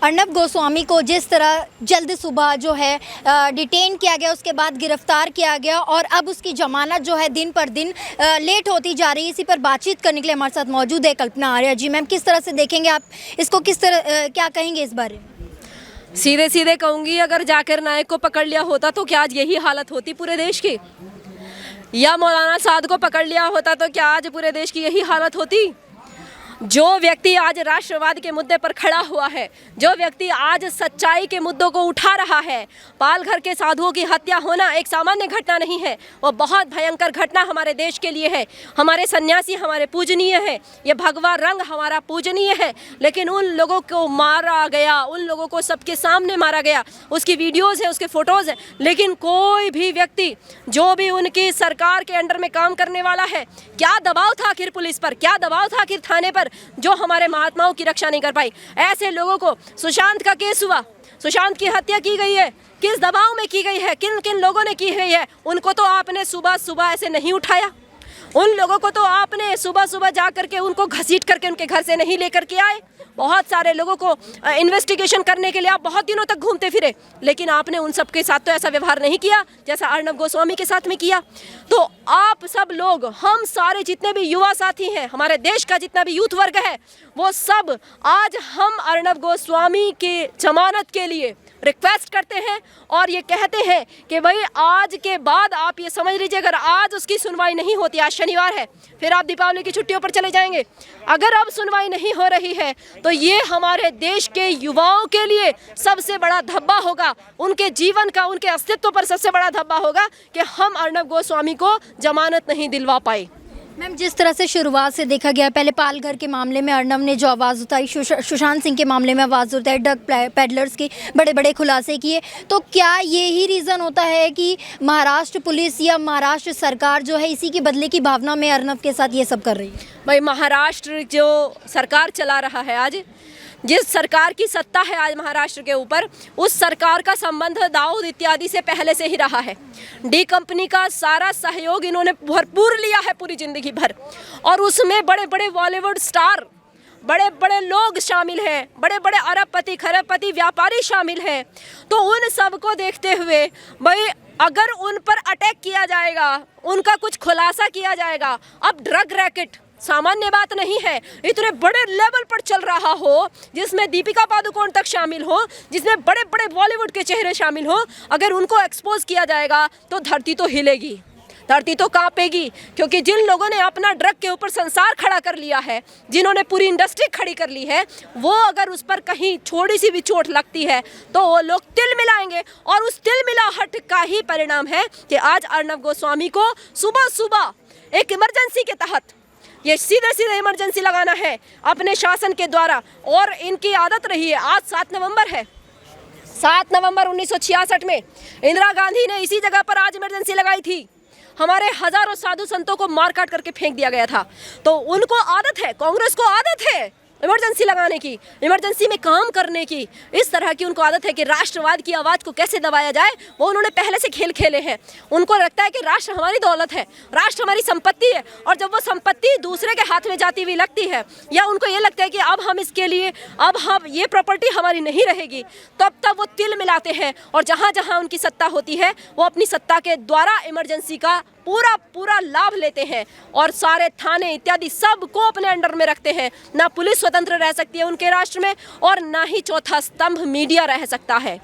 अर्नब गोस्वामी को जिस तरह जल्द सुबह जो है डिटेन किया गया, उसके बाद गिरफ्तार किया गया और अब उसकी जमानत जो है दिन पर दिन लेट होती जा रही है, इसी पर बातचीत करने के लिए हमारे साथ मौजूद है कल्पना आर्या जी। मैम, किस तरह से देखेंगे आप इसको, किस तरह क्या कहेंगे इस बारे में? सीधे सीधे कहूँगी, अगर जाकिर नाइक को पकड़ लिया होता तो क्या आज यही हालत होती पूरे देश की, या मौलाना साद को पकड़ लिया होता तो क्या आज पूरे देश की यही हालत होती? जो व्यक्ति आज राष्ट्रवाद के मुद्दे पर खड़ा हुआ है, जो व्यक्ति आज सच्चाई के मुद्दों को उठा रहा है, पालघर के साधुओं की हत्या होना एक सामान्य घटना नहीं है, वो बहुत भयंकर घटना हमारे देश के लिए है। हमारे सन्यासी हमारे पूजनीय है, ये भगवा रंग हमारा पूजनीय है, लेकिन उन लोगों को मारा गया, उन लोगों को सबके सामने मारा गया। उसकी वीडियोज़ है, उसके फ़ोटोज़ हैं, लेकिन कोई भी व्यक्ति जो भी उनकी सरकार के अंडर में काम करने वाला है, क्या दबाव था आखिर पुलिस पर, क्या दबाव था आखिर थाने पर, जो हमारे महात्माओं की रक्षा नहीं कर पाई। ऐसे लोगों को, सुशांत का केस हुआ, सुशांत की हत्या की गई है, किस दबाव में की गई है, किन किन लोगों ने की गई है? उनको तो आपने सुबह सुबह ऐसे नहीं उठाया, उन लोगों को तो आपने सुबह सुबह जा करके उनको घसीट करके उनके घर से नहीं लेकर के आए। बहुत सारे लोगों को इन्वेस्टिगेशन करने के लिए आप बहुत दिनों तक घूमते फिरे, लेकिन आपने उन सब के साथ तो ऐसा व्यवहार नहीं किया जैसा अर्नब गोस्वामी के साथ में किया। तो आप सब लोग, हम सारे जितने भी युवा साथी हैं, हमारे देश का जितना भी यूथ वर्ग है, वो सब आज हम अर्नब गोस्वामी की जमानत के लिए रिक्वेस्ट करते हैं और ये कहते हैं कि भाई आज के बाद आप ये समझ लीजिए, अगर आज उसकी सुनवाई नहीं होती, आज शनिवार है, फिर आप दीपावली की छुट्टियों पर चले जाएंगे, अगर अब सुनवाई नहीं हो रही है तो ये हमारे देश के युवाओं के लिए सबसे बड़ा धब्बा होगा, उनके जीवन का, उनके अस्तित्व पर सबसे बड़ा धब्बा होगा कि हम अर्नब गोस्वामी को जमानत नहीं दिलवा पाए। मैम, जिस तरह से शुरुआत से देखा गया, पहले पालघर के मामले में अर्नब ने जो आवाज़ उठाई, सुशांत सिंह के मामले में आवाज़ उठाई, ड्रग पेडलर्स के बड़े बड़े खुलासे किए, तो क्या यही रीज़न होता है कि महाराष्ट्र पुलिस या महाराष्ट्र सरकार जो है इसी के बदले की भावना में अर्नब के साथ ये सब कर रही है? भाई, महाराष्ट्र जो सरकार चला रहा है, आज जिस सरकार की सत्ता है आज महाराष्ट्र के ऊपर, उस सरकार का संबंध दाऊद इत्यादि से पहले से ही रहा है। डी कंपनी का सारा सहयोग इन्होंने भरपूर लिया है पूरी जिंदगी भर, और उसमें बड़े बड़े बॉलीवुड स्टार, बड़े बड़े लोग शामिल हैं, बड़े बड़े अरबपति खरबपति व्यापारी शामिल हैं। तो उन सब को देखते हुए भाई, अगर उन पर अटैक किया जाएगा, उनका कुछ खुलासा किया जाएगा, अब ड्रग रैकेट सामान्य बात नहीं है, इतने बड़े लेवल पर चल रहा हो, जिसमें दीपिका पादुकोण तक शामिल हो, जिसमें बड़े बड़े बॉलीवुड के चेहरे शामिल हो, अगर उनको एक्सपोज किया जाएगा तो धरती तो हिलेगी, धरती तो कांपेगी। क्योंकि जिन लोगों ने अपना ड्रग के ऊपर संसार खड़ा कर लिया है, जिन्होंने पूरी इंडस्ट्री खड़ी कर ली है, वो अगर उस पर कहीं थोड़ी सी भी चोट लगती है तो वो लोग तिल मिलाएंगे, और उस तिल मिलाहट का ही परिणाम है कि आज अर्नब गोस्वामी को सुबह सुबह एक इमरजेंसी के तहत, ये सीधे सीधे इमरजेंसी लगाना है अपने शासन के द्वारा। और इनकी आदत रही है, आज 7 नवंबर है, 7 नवंबर 1966 में इंदिरा गांधी ने इसी जगह पर आज इमरजेंसी लगाई थी, हमारे हजारों साधु संतों को मार काट करके फेंक दिया गया था। तो उनको आदत है, कांग्रेस को आदत है इमरजेंसी लगाने की, इमरजेंसी में काम करने की, इस तरह की उनको आदत है कि राष्ट्रवाद की आवाज़ को कैसे दबाया जाए, वो उन्होंने पहले से खेल खेले हैं। उनको लगता है कि राष्ट्र हमारी दौलत है, राष्ट्र हमारी संपत्ति है, और जब वो संपत्ति दूसरे के हाथ में जाती हुई लगती है, या उनको ये लगता है कि अब हम इसके लिए, अब हम ये प्रॉपर्टी हमारी नहीं रहेगी, तब वो तिल मिलाते हैं, और जहाँ जहाँ उनकी सत्ता होती है वो अपनी सत्ता के द्वारा इमरजेंसी का पूरा लाभ लेते हैं, और सारे थाने इत्यादि सब को अपने अंडर में रखते हैं। ना पुलिस स्वतंत्र रह सकती है उनके राष्ट्र में, और ना ही चौथा स्तंभ मीडिया रह सकता है।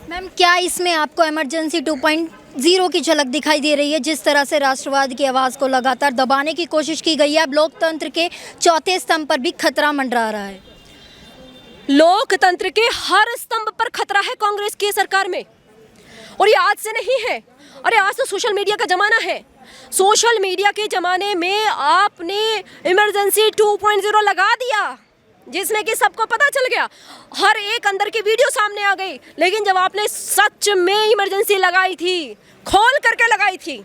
मैम, क्या इसमें आपको इमरजेंसी 2.0 की झलक दिखाई दे रही है? जिस तरह से राष्ट्रवाद की आवाज़ को लगातार दबाने की कोशिश की गई है, अब लोकतंत्र के चौथे स्तंभ पर भी खतरा मंडरा रहा है। लोकतंत्र के हर स्तंभ पर खतरा है कांग्रेस की सरकार में, और ये आज से नहीं है। अरे आज तो सोशल मीडिया का ज़माना है, सोशल मीडिया के ज़माने में आपने इमरजेंसी 2.0 लगा दिया, जिसमें कि सबको पता चल गया, हर एक अंदर की वीडियो सामने आ गई। लेकिन जब आपने सच में इमरजेंसी लगाई थी, खोल करके लगाई थी,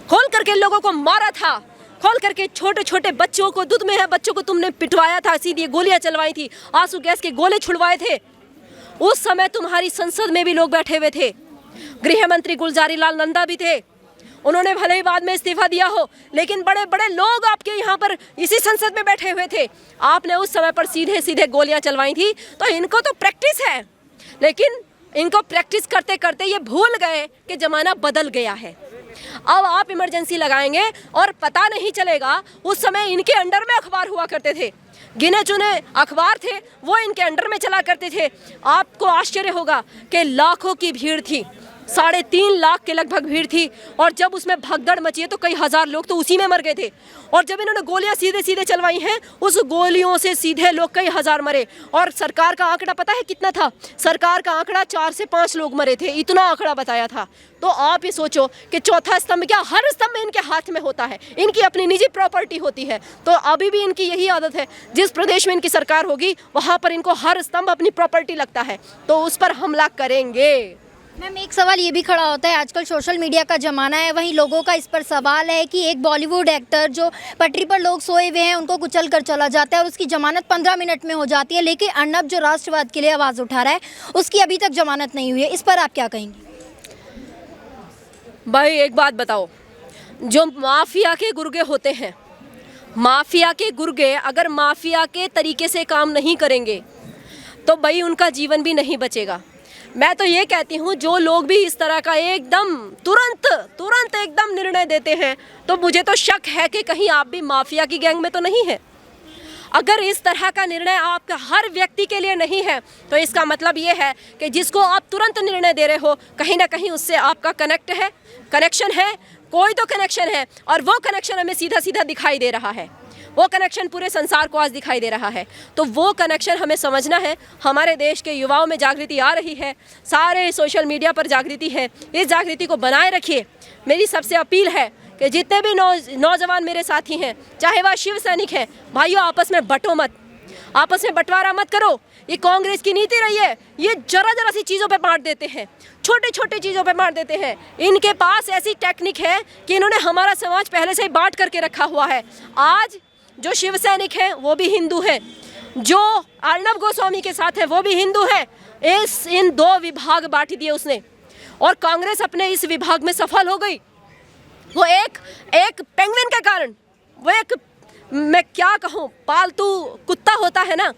खोल करके लोगों को मारा था, खोल करके छोटे छोटे बच्चों को, दूध में है बच्चों को तुमने पिटवाया था, सीधी गोलियां चलवाई थी, आंसू गैस के गोले छुड़वाए थे, उस समय तुम्हारी संसद में भी लोग बैठे हुए थे, गृह मंत्री गुलजारी लाल नंदा भी थे, उन्होंने भले ही बाद में इस्तीफा दिया हो, लेकिन बड़े बड़े लोग आपके यहाँ पर इसी संसद में बैठे हुए थे। आपने उस समय पर सीधे सीधे गोलियां चलवाई थी। तो इनको तो प्रैक्टिस है, लेकिन इनको प्रैक्टिस करते करते ये भूल गए कि ज़माना बदल गया है। अब आप इमरजेंसी लगाएंगे और पता नहीं चलेगा। उस समय इनके अंडर में अखबार हुआ करते थे, गिने चुने अखबार थे, वो इनके अंडर में चला करते थे। आपको आश्चर्य होगा कि लाखों की भीड़ थी, 3.5 लाख के लगभग भीड़ थी, और जब उसमें भगदड़ मची है तो कई हज़ार लोग तो उसी में मर गए थे। और जब इन्होंने गोलियां सीधे सीधे चलवाई हैं, उस गोलियों से सीधे लोग कई हज़ार मरे। और सरकार का आंकड़ा पता है कितना था? सरकार का आंकड़ा 4 से 5 लोग मरे थे, इतना आंकड़ा बताया था। तो आप ये सोचो कि चौथा स्तंभ क्या हर स्तंभ इनके हाथ में होता है, इनकी अपनी निजी प्रॉपर्टी होती है। तो अभी भी इनकी यही आदत है, जिस प्रदेश में इनकी सरकार होगी वहाँ पर इनको हर स्तंभ अपनी प्रॉपर्टी लगता है, तो उस पर हमला करेंगे। मैम, एक सवाल ये भी खड़ा होता है, आजकल सोशल मीडिया का ज़माना है, वहीं लोगों का इस पर सवाल है कि एक बॉलीवुड एक्टर जो पटरी पर लोग सोए हुए हैं उनको कुचल कर चला जाता है और उसकी ज़मानत 15 मिनट में हो जाती है, लेकिन अर्नब जो राष्ट्रवाद के लिए आवाज़ उठा रहा है उसकी अभी तक ज़मानत नहीं हुई है। इस पर आप क्या कहेंगे? भाई एक बात बताओ, जो माफिया के गुर्गे होते हैं, माफिया के गुर्गे अगर माफिया के तरीके से काम नहीं करेंगे तो भाई उनका जीवन भी नहीं बचेगा। मैं तो ये कहती हूँ, जो लोग भी इस तरह का एकदम तुरंत एकदम निर्णय देते हैं, तो मुझे तो शक है कि कहीं आप भी माफिया की गैंग में तो नहीं है। अगर इस तरह का निर्णय आपका हर व्यक्ति के लिए नहीं है, तो इसका मतलब ये है कि जिसको आप तुरंत निर्णय दे रहे हो, कहीं ना कहीं उससे आपका कनेक्शन है, कोई तो कनेक्शन है, और वो कनेक्शन हमें सीधा सीधा दिखाई दे रहा है। वो कनेक्शन पूरे संसार को आज दिखाई दे रहा है। तो वो कनेक्शन हमें समझना है। हमारे देश के युवाओं में जागृति आ रही है, सारे सोशल मीडिया पर जागृति है, इस जागृति को बनाए रखिए। मेरी सबसे अपील है कि जितने भी नौजवान मेरे साथी हैं, चाहे वह शिव सैनिक हैं, भाइयों आपस में बंटो मत, आपस में बंटवारा मत करो। ये कांग्रेस की नीति रही है, ये जरा सी चीज़ों पे बांट देते हैं, छोटे चीज़ों पे बांट देते हैं। इनके पास ऐसी टेक्निक है कि इन्होंने हमारा समाज पहले से ही बांट करके रखा हुआ है। आज जो शिव सैनिक हैं वो भी हिंदू हैं, जो अर्नब गोस्वामी के साथ है वो भी हिंदू हैं। इन 2 विभाग बांट दिए उसने, और कांग्रेस अपने इस विभाग में सफल हो गई। वो एक पेंगुइन के कारण, वो एक, मैं क्या कहूँ, पालतू कुत्ता होता है ना,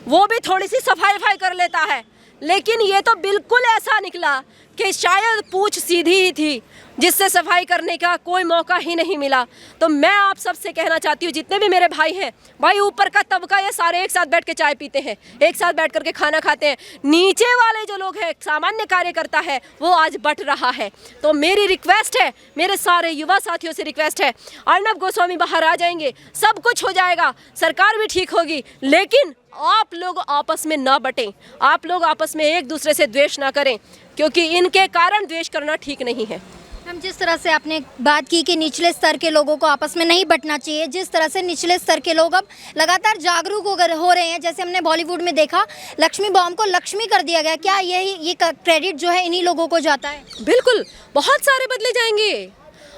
वो भी थोड़ी सी सफाई कर लेता है। लेकिन ये तो बिल्कुल ऐसा निकला कि शायद पूंछ सीधी ही थी, जिससे सफाई करने का कोई मौका ही नहीं मिला। तो मैं आप सबसे कहना चाहती हूँ, जितने भी मेरे भाई हैं, भाई ऊपर का तबका ये सारे एक साथ बैठ के चाय पीते हैं, एक साथ बैठ करके खाना खाते हैं। नीचे वाले जो लोग हैं, सामान्य कार्यकर्ता है, वो आज बट रहा है। तो मेरी रिक्वेस्ट है, मेरे सारे युवा साथियों से रिक्वेस्ट है, अर्नब गोस्वामी बाहर आ जाएंगे, सब कुछ हो जाएगा, सरकार भी ठीक होगी, लेकिन आप लोग आपस में ना बटें, आप लोग आपस में एक दूसरे से द्वेष ना करें, क्योंकि इनके कारण द्वेष करना ठीक नहीं है। हम जिस तरह से आपने बात की कि निचले स्तर के लोगों को आपस में नहीं बंटना चाहिए, जिस तरह से निचले स्तर के लोग अब लगातार जागरूक हो रहे हैं, जैसे हमने बॉलीवुड में देखा लक्ष्मी बॉम्ब को लक्ष्मी कर दिया गया, क्या ये क्रेडिट जो है इन्हीं लोगों को जाता है? बिल्कुल, बहुत सारे बदले जाएंगे।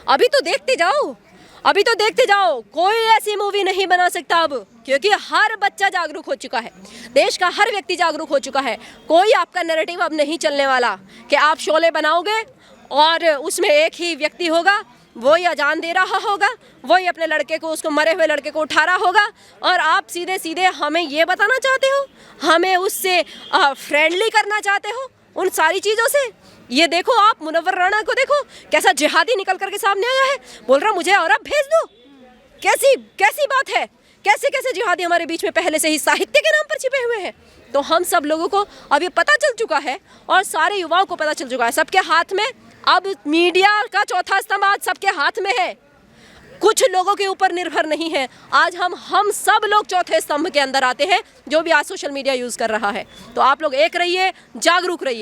अभी तो देखते जाओ, कोई ऐसी मूवी नहीं बना सकता अब, क्योंकि हर बच्चा जागरूक हो चुका है, देश का हर व्यक्ति जागरूक हो चुका है। कोई आपका नैरेटिव अब नहीं चलने वाला कि आप शोले बनाओगे और उसमें एक ही व्यक्ति होगा, वही अजान दे रहा होगा, वही अपने लड़के को, उसको मरे हुए लड़के को उठा रहा होगा, और आप सीधे सीधे हमें ये बताना चाहते हो, हमें उससे फ्रेंडली करना चाहते हो उन सारी चीज़ों से। ये देखो, आप मुनव्वर राणा को देखो, कैसा जिहादी निकल करके सामने आया है, बोल रहा मुझे अरब भेज दो। कैसी बात है? कैसे जिहादी हमारे बीच में पहले से ही साहित्य के नाम पर छिपे हुए हैं। तो हम सब लोगों को अब ये पता चल चुका है, और सारे युवाओं को पता चल चुका है, सबके हाथ में अब मीडिया का चौथा स्तंभ आज सबके हाथ में है, कुछ लोगों के ऊपर निर्भर नहीं है। आज हम सब लोग चौथे स्तंभ के अंदर आते हैं, जो भी आज सोशल मीडिया यूज़ कर रहा है। तो आप लोग एक रहिए, जागरूक रहिए।